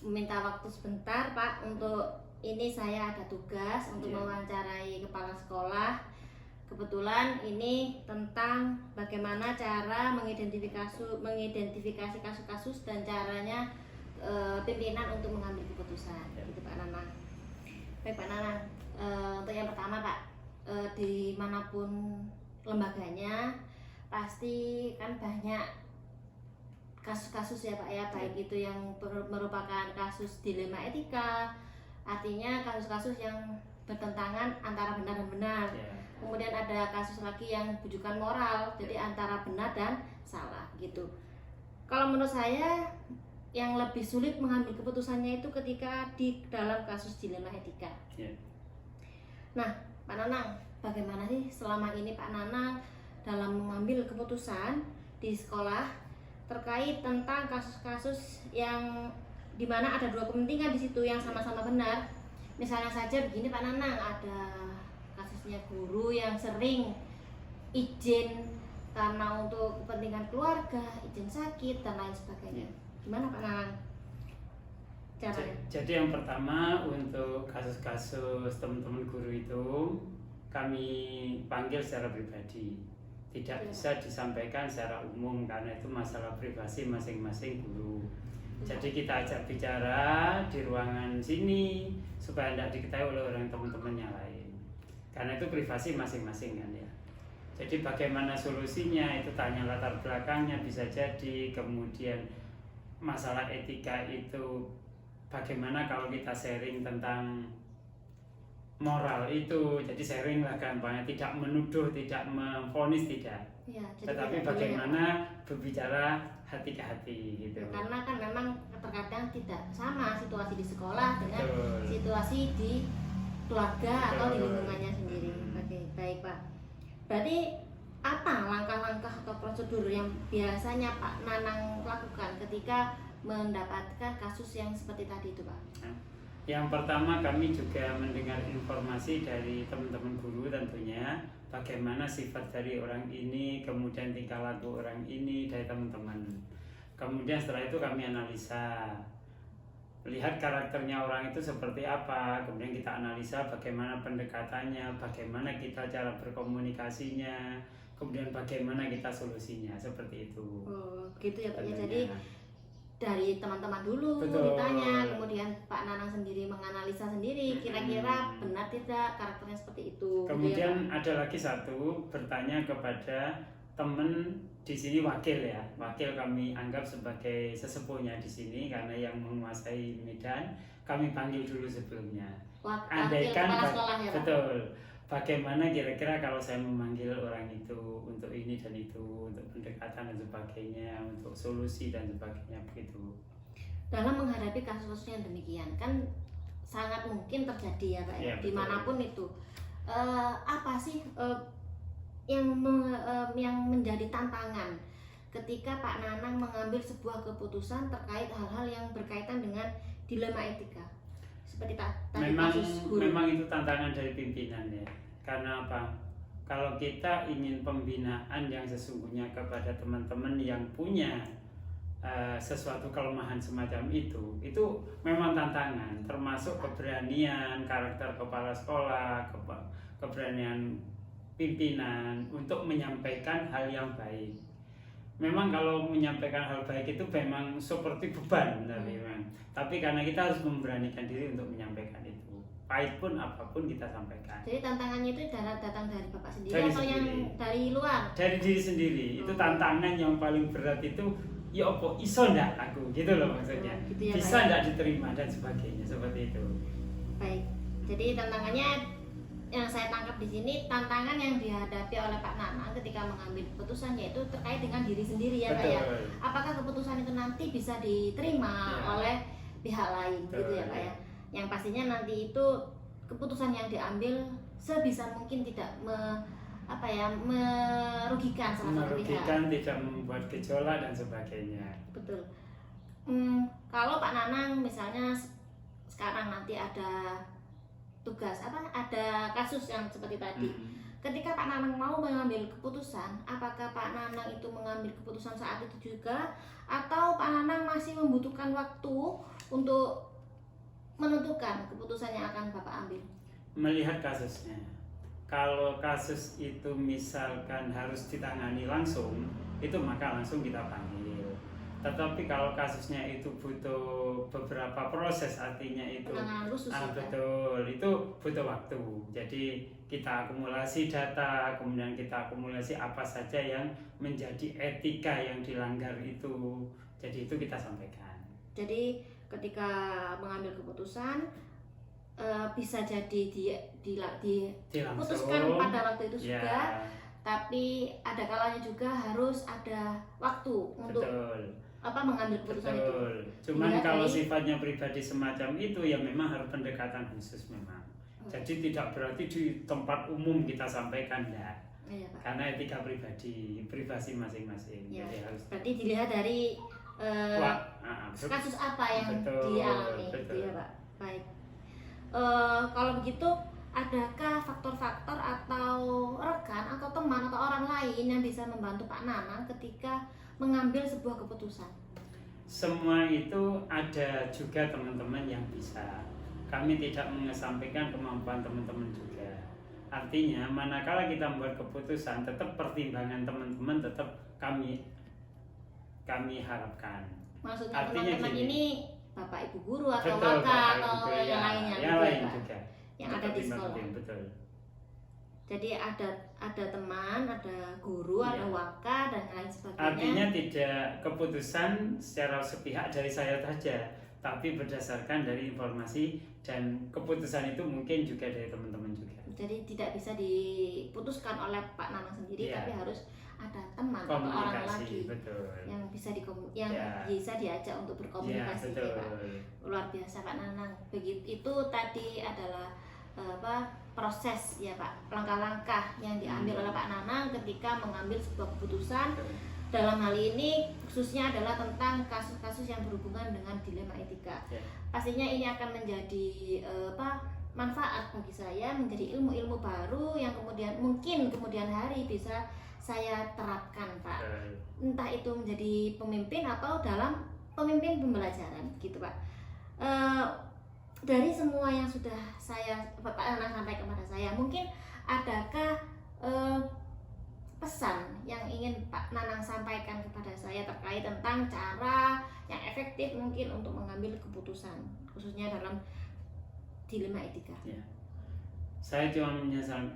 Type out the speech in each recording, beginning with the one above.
Meminta waktu sebentar Pak, untuk ini saya ada tugas untuk mewawancarai kepala sekolah. Kebetulan ini tentang bagaimana cara mengidentifikasi kasus-kasus dan caranya pimpinan untuk mengambil keputusan. Gitu Pak Nanang. Baik Pak Nanang, untuk yang pertama Pak, dimanapun lembaganya pasti kan banyak kasus-kasus ya Pak ya, baik itu yang merupakan kasus dilema etika, artinya kasus-kasus yang bertentangan antara benar dan benar. Kemudian ada kasus lagi yang bujukan moral, jadi antara benar dan salah gitu. Kalau menurut saya yang lebih sulit mengambil keputusannya itu ketika di dalam kasus dilema etika. Nah Pak Nanang, bagaimana sih selama ini Pak Nanang dalam mengambil keputusan di sekolah terkait tentang kasus-kasus yang dimana ada dua kepentingan di situ yang sama-sama benar? Misalnya saja begini Pak Nanang, ada kasusnya guru yang sering izin karena untuk kepentingan keluarga, izin sakit dan lain sebagainya. Gimana Pak Nanang caranya? Jadi yang pertama, untuk kasus-kasus teman-teman guru itu kami panggil secara pribadi, tidak bisa disampaikan secara umum karena itu masalah privasi masing-masing guru. Jadi kita ajak bicara di ruangan sini supaya tidak diketahui oleh orang teman-teman yang lain, karena itu privasi masing-masing kan ya. Jadi bagaimana solusinya, itu tanya latar belakangnya bisa jadi, kemudian masalah etika itu bagaimana kalau kita sharing tentang moral itu, jadi sharing lah gampangnya, tidak menuduh, tidak memvonis, tidak ya, tetapi bagaimana berbicara hati ke hati gitu. Karena kan memang terkadang tidak sama situasi di sekolah dengan situasi di keluarga atau di lingkungannya sendiri. Oke, baik Pak. Berarti apa langkah-langkah atau prosedur yang biasanya Pak Nanang lakukan ketika mendapatkan kasus yang seperti tadi itu Pak? Yang pertama, kami juga mendengar informasi dari teman-teman guru tentunya, bagaimana sifat dari orang ini, kemudian tingkah laku orang ini dari teman-teman. Kemudian setelah itu kami analisa, lihat karakternya orang itu seperti apa, kemudian kita analisa bagaimana pendekatannya, bagaimana kita cara berkomunikasinya, kemudian bagaimana kita solusinya, seperti itu. Oh, gitu ya Pak ya. Jadi dari teman-teman dulu ditanya, kemudian Pak Nanang sendiri menganalisa sendiri, kira-kira benar tidak karakternya seperti itu. Kemudian ada lagi satu, bertanya kepada teman di sini, wakil ya, wakil kami anggap sebagai sesepuhnya di sini karena yang menguasai medan, kami panggil dulu sebelumnya. Andaikan ya, betul, bagaimana kira-kira kalau saya memanggil orang itu untuk ini dan itu, untuk pendekatan dan sebagainya, untuk solusi dan sebagainya, begitu. Dalam menghadapi kasus-kasus yang demikian kan sangat mungkin terjadi ya Pak ya, dimanapun itu. Apa sih yang menjadi tantangan ketika Pak Nanang mengambil sebuah keputusan terkait hal-hal yang berkaitan dengan dilema etika? Seperti tadi kasus guru. Memang itu tantangan dari pimpinan ya. Karena apa? Kalau kita ingin pembinaan yang sesungguhnya kepada teman-teman yang punya sesuatu kelemahan semacam itu memang tantangan, termasuk keberanian karakter kepala sekolah, keberanian pimpinan untuk menyampaikan hal yang baik. Memang kalau menyampaikan hal baik itu memang seperti beban, tapi karena kita harus memberanikan diri untuk menyampaikan itu, pahit pun apapun kita sampaikan. Jadi tantangannya itu datang dari Bapak sendiri atau yang dari luar? Dari diri sendiri. Itu tantangan yang paling berat itu, ya apa iso ndak aku, gitu loh maksudnya. Gitu ya, bisa ndak diterima dan sebagainya, seperti itu. Baik. Jadi tantangannya yang saya tangkap di sini, tantangan yang dihadapi oleh Pak Nanang ketika mengambil keputusan yaitu terkait dengan diri sendiri ya Pak ya. Betul. Apakah keputusan itu nanti bisa diterima Ya. oleh pihak lain Betul, gitu ya Pak ya. ya. Yang pastinya nanti itu keputusan yang diambil sebisa mungkin tidak merugikan salah satu pihak. Merugikan, tidak membuat gejolak dan sebagainya. Betul. Kalau Pak Nanang misalnya sekarang nanti ada tugas ada kasus yang seperti tadi. Ketika Pak Nanang mau mengambil keputusan, apakah Pak Nanang itu mengambil keputusan saat itu juga atau Pak Nanang masih membutuhkan waktu untuk menentukan keputusan yang akan Bapak ambil? Melihat kasusnya. Kalau kasus itu misalkan harus ditangani langsung, itu maka langsung kita panggil. Tetapi kalau kasusnya itu butuh beberapa proses, artinya itu Penanganan khusus ya, Pak? betul, itu butuh waktu. Jadi kita akumulasi data, kemudian kita akumulasi apa saja yang menjadi etika yang dilanggar itu. Jadi itu kita sampaikan. Jadi ketika mengambil keputusan bisa jadi diputuskan pada waktu itu ya, juga, tapi ada kalanya juga harus ada waktu untuk mengambil keputusan itu. Cuman Dilihat kalau dari- sifatnya pribadi semacam itu ya memang harus pendekatan khusus memang. Jadi tidak berarti di tempat umum kita sampaikan ya. Iya, Pak. Karena etika privasi masing-masing. Ya, Jadi harus berarti dilihat dari kasus apa yang betul, dialami gitu betul. ya Pak. Baik. Kalau begitu adakah faktor-faktor atau rekan atau teman atau orang lain yang bisa membantu Pak Nanang ketika mengambil sebuah keputusan? Semua itu ada juga teman-teman yang bisa. Kami tidak mengesampingkan kemampuan teman-teman juga. Artinya manakala kita membuat keputusan, tetap pertimbangan teman-teman tetap kami harapkan. Maksudnya Artinya teman-teman gini. ini Bapak Ibu guru atau Betul, waka Bapak, atau Ibu, yang ya, lainnya yang gitu ya, lain Pak? juga. Yang ada di sekolah. Betul. Jadi ada teman, ada guru, Iya. ada waka dan lain sebagainya. Artinya tidak keputusan secara sepihak dari saya saja, tapi berdasarkan dari informasi dan keputusan itu mungkin juga dari teman-teman juga. Jadi tidak bisa diputuskan oleh Pak Nanang sendiri, Iya. tapi harus ada teman atau orang lagi Komunikasi, betul. yang bisa Ya. bisa diajak untuk Ya, berkomunikasi ya, betul. Pak. Luar biasa Pak Nanang. Begitu itu tadi adalah proses ya Pak, langkah-langkah yang diambil oleh Pak Nanang ketika mengambil sebuah keputusan. Dalam hal ini khususnya adalah tentang kasus-kasus yang berhubungan dengan dilema etika. Ya. Pastinya ini akan menjadi manfaat bagi saya, menjadi ilmu-ilmu baru yang kemudian hari bisa saya terapkan Pak. Entah itu menjadi pemimpin atau dalam pemimpin pembelajaran gitu Pak. Dari semua yang sudah Pak Nanang sampaikan kepada saya, mungkin adakah pesan yang ingin Pak Nanang sampaikan kepada saya terkait tentang cara yang efektif mungkin untuk mengambil keputusan khususnya dalam dilema etika? Ya. Saya cuma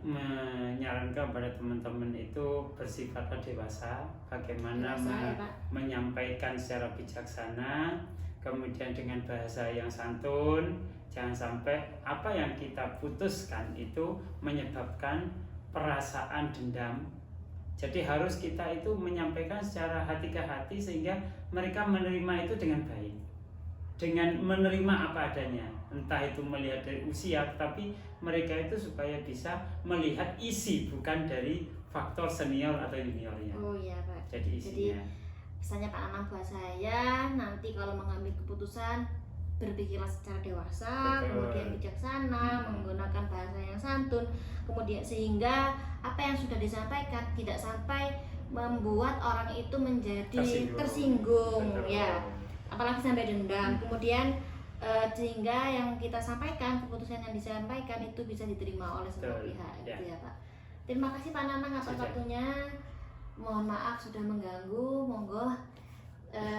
menyarankan kepada teman-teman itu bersifatlah dewasa, bagaimana Dewasa, ya, Pak. menyampaikan secara bijaksana, kemudian dengan bahasa yang santun. Jangan sampai apa yang kita putuskan itu menyebabkan perasaan dendam. Jadi harus kita itu menyampaikan secara hati ke hati sehingga mereka menerima itu dengan baik, dengan menerima apa adanya. Entah itu melihat dari usia, tapi mereka itu supaya bisa melihat isi bukan dari faktor senior atau juniornya. Oh iya Pak. Jadi isinya. Pesannya Pak Nanang buat saya, nanti kalau mengambil keputusan berpikirlah secara dewasa, Betul. kemudian bijaksana, menggunakan bahasa yang santun, kemudian sehingga apa yang sudah disampaikan tidak sampai membuat orang itu menjadi tersinggung Betul. ya, apalagi sampai dendam. Kemudian sehingga yang kita sampaikan, keputusan yang disampaikan itu bisa diterima oleh semua Betul. pihak Ya. gitu ya Pak. Terima kasih Pak Nanang atas Sudah. waktunya. Mohon maaf sudah mengganggu. Monggo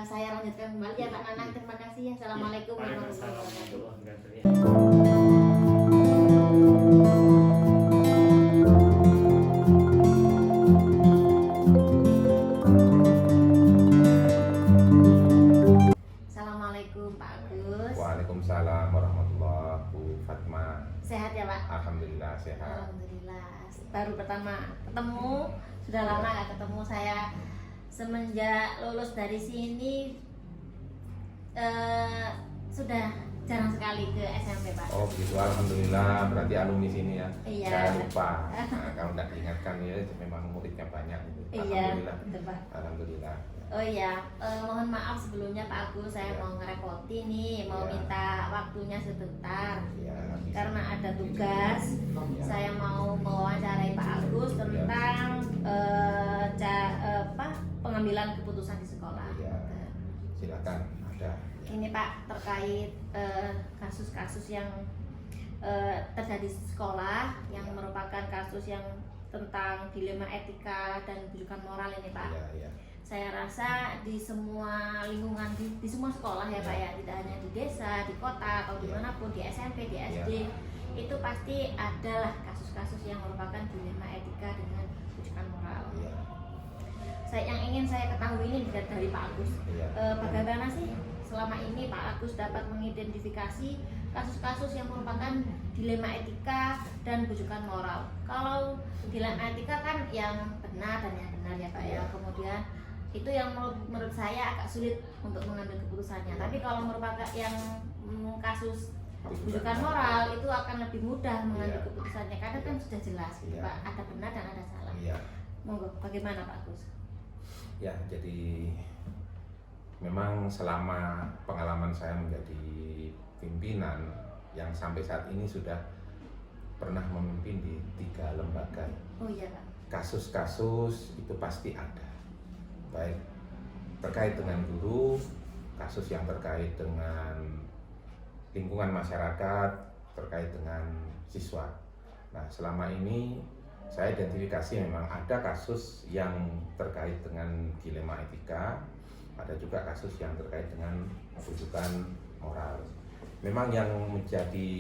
saya lanjutkan kembali ya Pak Nanang. Terima kasih. Assalamualaikum warahmatullahi wabarakatuh. warahmatullahi wabarakatuh. Assalamualaikum Pak Agus. Waalaikumsalam warahmatullahi wabarakatuh. Fatma, Sehat ya Pak? alhamdulillah sehat. baru pertama ketemu, sudah lama nggak ketemu. Saya semenjak lulus dari sini sudah jarang sekali ke SMP, Pak. Oh begitu, alhamdulillah berarti alumni sini ya. Iya. Saya lupa. Nah, kalau tidak diingatkan ya memang muridnya banyak gitu. Iya, Alhamdulillah. betul, Pak. Alhamdulillah. Oh iya, mohon maaf sebelumnya Pak Agus, saya Iya. mau ngerepoti nih, mau Iya. minta waktunya sebentar. Ya, bisa. Karena ada tugas, Iya. saya mau mewawancarai Pak Agus tentang pengambilan keputusan di sekolah. Iya. Silakan ada. Ini Pak, terkait kasus-kasus yang terjadi di sekolah yang merupakan kasus yang tentang dilema etika dan rujukan moral ini, Pak. Iya, iya. Saya rasa di semua lingkungan, di semua sekolah ya Pak ya, tidak hanya di desa, di kota atau dimanapun, di SMP, di SD, itu pasti adalah kasus-kasus yang merupakan dilema etika dengan rujukan moral. Iya. Yang ingin saya ketahui ini dari Pak Agus, Iya. bagaimana sih selama ini Pak Agus dapat mengidentifikasi kasus-kasus yang merupakan dilema etika dan rujukan moral. Kalau dilema etika kan yang benar dan yang benar ya Pak ya, Iya. kemudian itu yang menurut saya agak sulit untuk mengambil keputusannya. Tapi kalau merupakan yang kasus rujukan moral itu akan lebih mudah mengambil Iya. keputusannya karena kan sudah jelas gitu, Iya. Pak, ada benar dan ada salah. Iya. Monggo, bagaimana Pak Agus? Ya, jadi memang selama pengalaman saya menjadi pimpinan yang sampai saat ini sudah pernah memimpin di 3 lembaga. Oh iya Pak. Kasus-kasus itu pasti ada, baik terkait dengan guru, kasus yang terkait dengan lingkungan masyarakat, terkait dengan siswa. Nah, selama ini saya identifikasi memang ada kasus yang terkait dengan dilema etika, ada juga kasus yang terkait dengan rujukan moral. Memang yang menjadi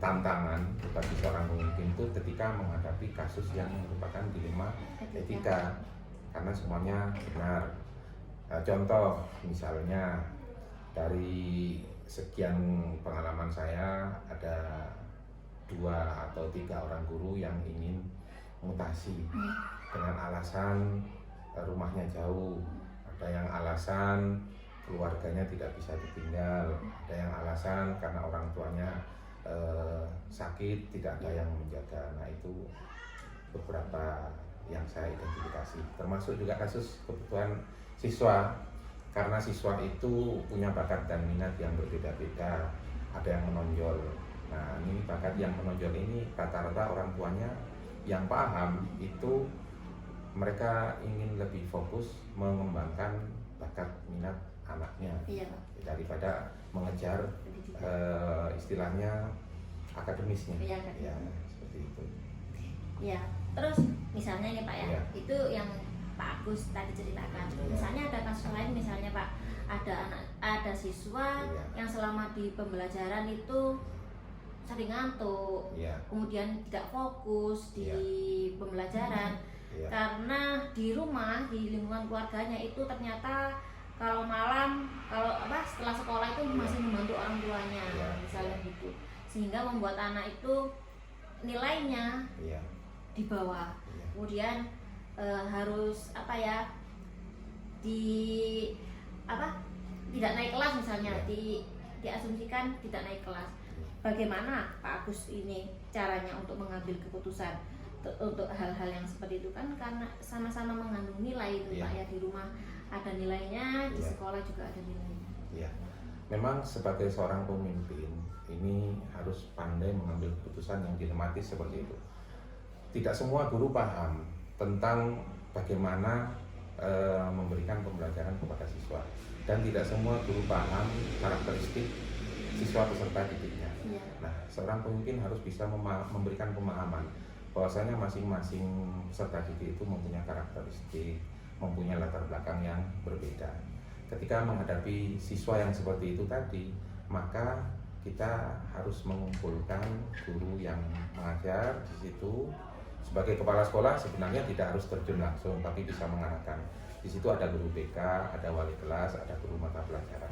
tantangan bagi seorang pemimpin itu ketika menghadapi kasus yang merupakan dilema etika, karena semuanya benar. Contoh misalnya dari sekian pengalaman saya, ada 2 atau 3 orang guru yang ingin mutasi dengan alasan rumahnya jauh, ada yang alasan keluarganya tidak bisa ditinggal, ada yang alasan karena orang tuanya sakit, tidak ada yang menjaga. Nah, itu beberapa yang saya identifikasi, termasuk juga kasus kebutuhan siswa, karena siswa itu punya bakat dan minat yang berbeda-beda, ada yang menonjol. Nah, ini bakat yang menonjol ini rata-rata orang tuanya yang paham itu mereka ingin lebih fokus mengembangkan bakat minat anaknya, Iya Pak. daripada mengejar istilahnya akademisnya. Iya, Kak. Ya, seperti itu. Ya, terus misalnya nih Pak ya, Iya. itu yang Pak Agus tadi ceritakan. Iya. Misalnya ada kasus lain, misalnya Pak, ada siswa Iya. yang selama di pembelajaran itu sering ngantuk, Iya. kemudian tidak fokus di pembelajaran Iya. karena di rumah, di lingkungan keluarganya itu ternyata kalau malam, setelah sekolah itu masih membantu orang tuanya, Iya. misalnya gitu, sehingga membuat anak itu nilainya Iya. di bawah, Iya. kemudian harus tidak naik kelas misalnya, diasumsikan tidak naik kelas. Bagaimana Pak Agus ini caranya untuk mengambil keputusan untuk hal-hal yang seperti itu, kan karena sama-sama mengandung nilai itu Pak ya, di rumah ada nilainya, di Iya. sekolah juga ada nilainya. Ya, memang sebagai seorang pemimpin ini harus pandai mengambil keputusan yang dilematis seperti itu. Tidak semua guru paham tentang bagaimana memberikan pembelajaran kepada siswa, dan tidak semua guru paham karakteristik siswa peserta didiknya. Iya. Nah, seorang pemimpin harus bisa memberikan pemahaman bahwasanya masing-masing peserta didik itu mempunyai karakteristik, mempunyai latar belakang yang berbeda. Ketika menghadapi siswa yang seperti itu tadi, maka kita harus mengumpulkan guru yang mengajar di situ. Sebagai kepala sekolah sebenarnya tidak harus terjun langsung, tapi bisa mengarahkan. Di situ ada guru BK, ada wali kelas, ada guru mata pelajaran.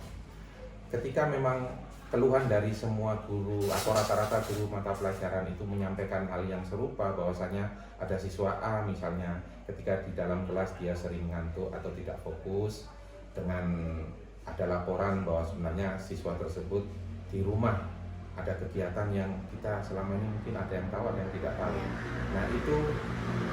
Ketika memang keluhan dari semua guru atau rata-rata guru mata pelajaran itu menyampaikan hal yang serupa, bahwasanya ada siswa A misalnya ketika di dalam kelas dia sering ngantuk atau tidak fokus, dengan ada laporan bahwa sebenarnya siswa tersebut di rumah ada kegiatan yang kita selama ini mungkin ada yang tahu, ada yang tidak tahu. Nah itu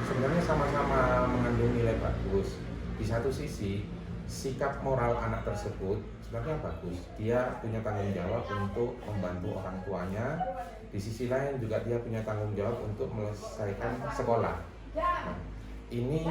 sebenarnya sama-sama mengandung nilai bagus. Di satu sisi sikap moral anak tersebut sebenarnya bagus, dia punya tanggung jawab untuk membantu orang tuanya. Di sisi lain juga dia punya tanggung jawab untuk menyelesaikan sekolah. Nah, ini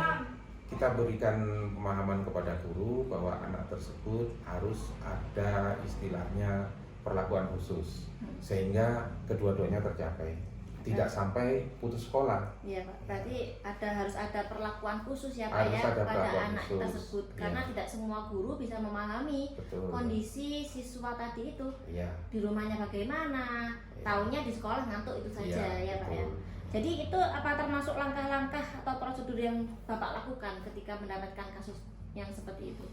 kita berikan pemahaman kepada guru bahwa anak tersebut harus ada istilahnya perlakuan khusus sehingga kedua-duanya tercapai, tidak sampai putus sekolah. Iya Pak, berarti harus ada perlakuan khusus ya Pak Harus ya ada pada perlakuan anak khusus. tersebut, karena Iya. tidak semua guru bisa memahami Betul. kondisi siswa tadi itu, Iya. di rumahnya bagaimana, Iya. taunya di sekolah ngantuk itu saja ya Pak ya. betul. Jadi itu apa termasuk langkah-langkah atau prosedur yang Bapak lakukan ketika mendapatkan kasus yang seperti itu?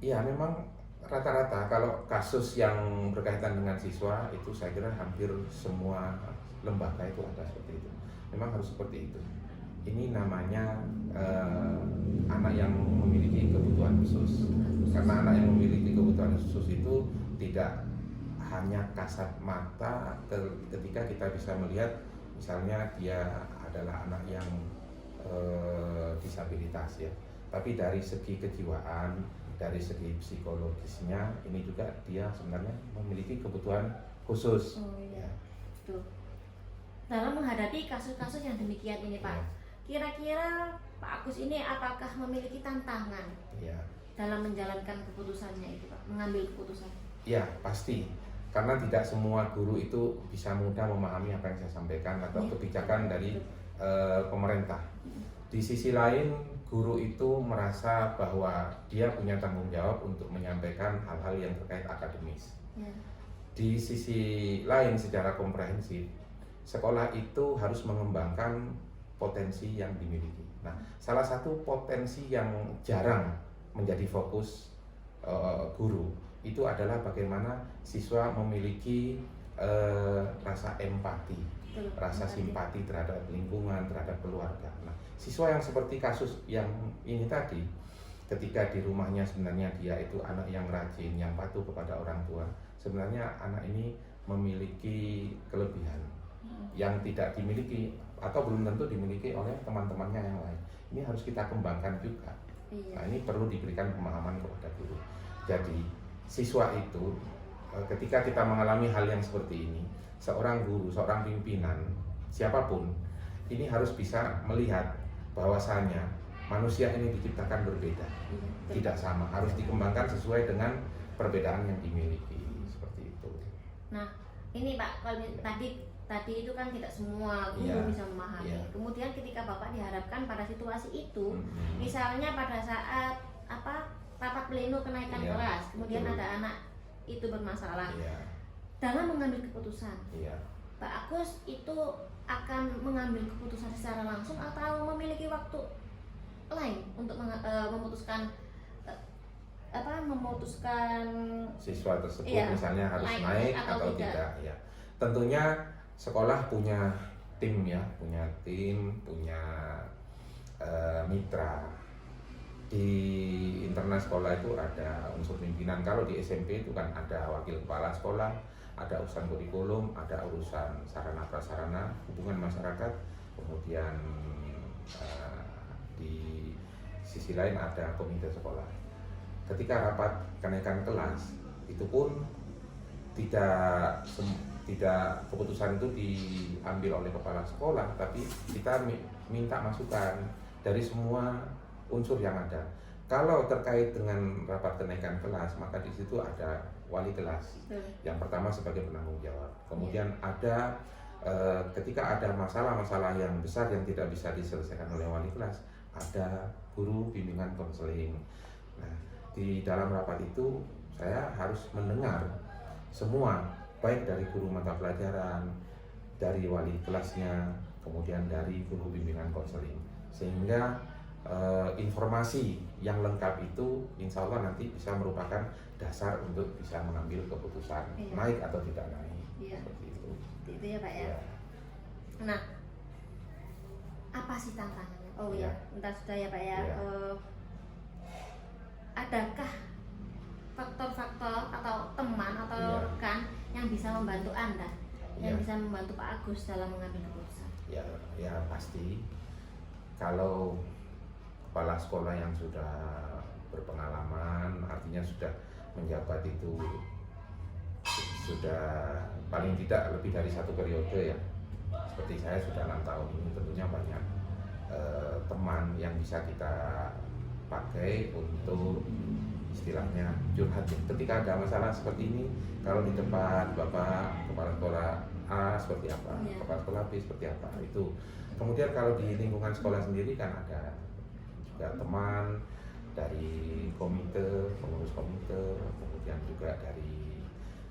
Iya, memang rata-rata kalau kasus yang berkaitan dengan siswa itu saya kira hampir semua lembaga itu ada seperti itu. Memang harus seperti itu. Ini namanya anak yang memiliki kebutuhan khusus. Karena anak yang memiliki kebutuhan khusus itu tidak hanya kasat mata ketika kita bisa melihat misalnya dia adalah anak yang disabilitas ya. Tapi dari segi kejiwaan, dari segi psikologisnya ini juga dia sebenarnya memiliki kebutuhan khusus. Oh iya, Ya. betul. Dalam menghadapi kasus-kasus yang demikian ini Pak, Ya. kira-kira Pak Agus ini apakah memiliki tantangan Ya. dalam menjalankan keputusannya itu Pak, mengambil keputusan? Ya, pasti. Karena tidak semua guru itu bisa mudah memahami apa yang saya sampaikan atau Ya. kebijakan dari pemerintah. Di sisi lain, guru itu merasa bahwa dia punya tanggung jawab untuk menyampaikan hal-hal yang terkait akademis. Ya. Di sisi lain, secara komprehensif, sekolah itu harus mengembangkan potensi yang dimiliki. Nah, salah satu potensi yang jarang menjadi fokus guru itu adalah bagaimana siswa memiliki rasa empati, Betul. rasa simpati terhadap lingkungan, terhadap keluarga. Nah, siswa yang seperti kasus yang ini tadi, ketika di rumahnya sebenarnya dia itu anak yang rajin, yang patuh kepada orang tua, sebenarnya anak ini memiliki kelebihan yang tidak dimiliki atau belum tentu dimiliki oleh teman-temannya yang lain. Ini harus kita kembangkan juga. Iya. Nah, ini perlu diberikan pemahaman kepada guru. Jadi, siswa itu ketika kita mengalami hal yang seperti ini, seorang guru, seorang pimpinan, siapapun, ini harus bisa melihat bahwasanya manusia ini diciptakan berbeda, Iya, betul. tidak sama, harus dikembangkan sesuai dengan perbedaan yang dimiliki, seperti itu. Nah, ini Pak, kalau tadi itu kan tidak semua guru Iya. bisa memahami. Iya. Kemudian ketika Bapak diharapkan pada situasi itu, Mhm. misalnya pada saat rapat pleno kenaikan Iya, kelas, kemudian betul. ada anak itu bermasalah. Iya, Dalam mengambil keputusan, iya. Pak Agus itu akan mengambil keputusan secara langsung atau memiliki waktu lain untuk memutuskan Siswa tersebut Iya, misalnya harus naik naik atau atau tidak. tidak, ya. Tentunya sekolah punya tim ya, punya mitra. Di internal sekolah itu ada unsur pimpinan. Kalau di SMP itu kan ada wakil kepala sekolah, ada urusan kurikulum, ada urusan sarana prasarana, hubungan masyarakat, kemudian di sisi lain ada komite sekolah. Ketika rapat kenaikan kelas, itu pun tidak keputusan itu diambil oleh kepala sekolah, tapi kita minta masukan dari semua unsur yang ada. Kalau terkait dengan rapat kenaikan kelas, maka di situ ada wali kelas. Yang pertama sebagai penanggung jawab. Kemudian ada ketika ada masalah-masalah yang besar yang tidak bisa diselesaikan oleh wali kelas, ada guru bimbingan konseling. Nah, di dalam rapat itu saya harus mendengar semua, baik dari guru mata pelajaran, dari wali kelasnya, kemudian dari guru bimbingan konseling, sehingga informasi yang lengkap itu insya Allah nanti bisa merupakan dasar untuk bisa mengambil keputusan Iya. naik atau tidak naik. Iya. Seperti itu. Itu ya Pak ya. Ya. Nah, apa sih tantangannya? Oh Iya. ya, entar sudah ya Pak ya. Iya. Adakah faktor-faktor atau teman atau Iya. rekan yang bisa membantu Anda, yang Iya. bisa membantu Pak Agus dalam mengambil keputusan? Ya pasti kalau kepala sekolah yang sudah berpengalaman, artinya sudah menjabat itu sudah paling tidak lebih dari 1 periode ya. Seperti saya sudah 6 tahun ini, tentunya banyak teman yang bisa kita pakai untuk istilahnya curhat. Ketika ada masalah seperti ini, kalau di tempat Bapak kepala sekolah A seperti apa, Iya. kepala sekolah B seperti apa, itu. Kemudian kalau di lingkungan sekolah sendiri kan ada juga teman dari komite, pengurus komite, kemudian juga dari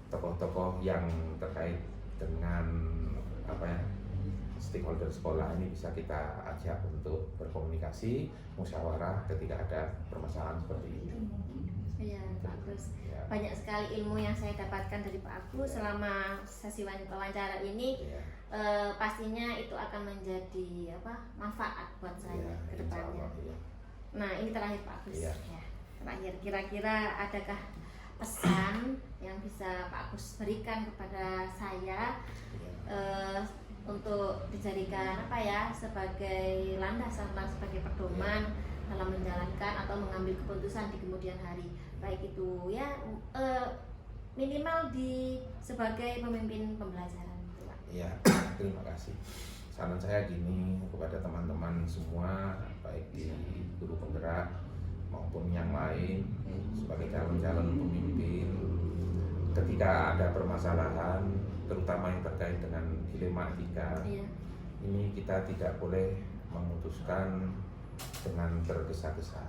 tokoh-tokoh yang terkait dengan apa ya, stakeholder sekolah ini bisa kita ajak untuk berkomunikasi, musyawarah ketika ada permasalahan seperti ini. Iya Pak Agus. Ya, Banyak sekali ilmu yang saya dapatkan dari Pak Agus selama sesi wawancara ini. ya, Pastinya itu akan menjadi manfaat buat saya ya, ke insya depannya. Allah, ya. Nah ini terakhir Pak Agus. Iya. Ya, terakhir kira-kira adakah pesan yang bisa Pak Agus berikan kepada saya Ya. untuk dijadikan sebagai landasan lah, sebagai pedoman dalam menjalankan atau mengambil keputusan di kemudian hari, baik itu ya minimal sebagai pemimpin pembelajaran gitu, Pak. Ya, terima kasih. Saran saya gini kepada teman-teman semua, baik di guru penggerak maupun yang lain, sebagai calon-calon pemimpin, ketika ada permasalahan, terutama yang terkait dengan dilema etika, Iya. ini kita tidak boleh memutuskan dengan tergesa-gesa.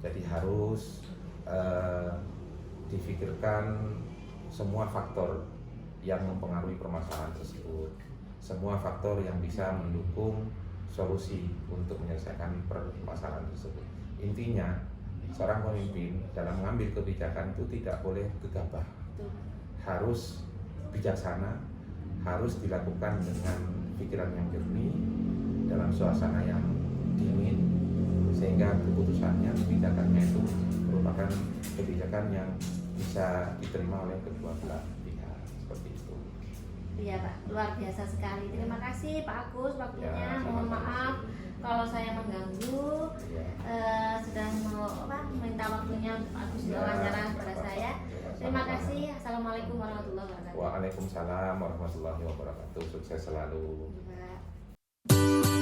Jadi harus difikirkan semua faktor yang mempengaruhi permasalahan tersebut, semua faktor yang bisa mendukung solusi untuk menyelesaikan permasalahan tersebut. Intinya, seorang pemimpin dalam mengambil kebijakan itu tidak boleh gegabah, Betul. harus bijaksana, harus dilakukan dengan pikiran yang jernih, dalam suasana yang dingin, sehingga keputusannya, kebijakannya itu merupakan kebijakan yang bisa diterima oleh kedua belah pihak, seperti itu. Iya Pak, luar biasa sekali. Terima kasih Pak Agus waktunya. Ya, Mohon sama-sama. maaf kalau saya mengganggu. Ya. Sudah minta waktunya untuk Pak Agus Ya, wawancara kepada sama-sama. saya. Ya, Terima sama-sama. kasih. Assalamualaikum warahmatullahi wabarakatuh. Waalaikumsalam warahmatullahi wabarakatuh. Sukses selalu. Iya, Pak.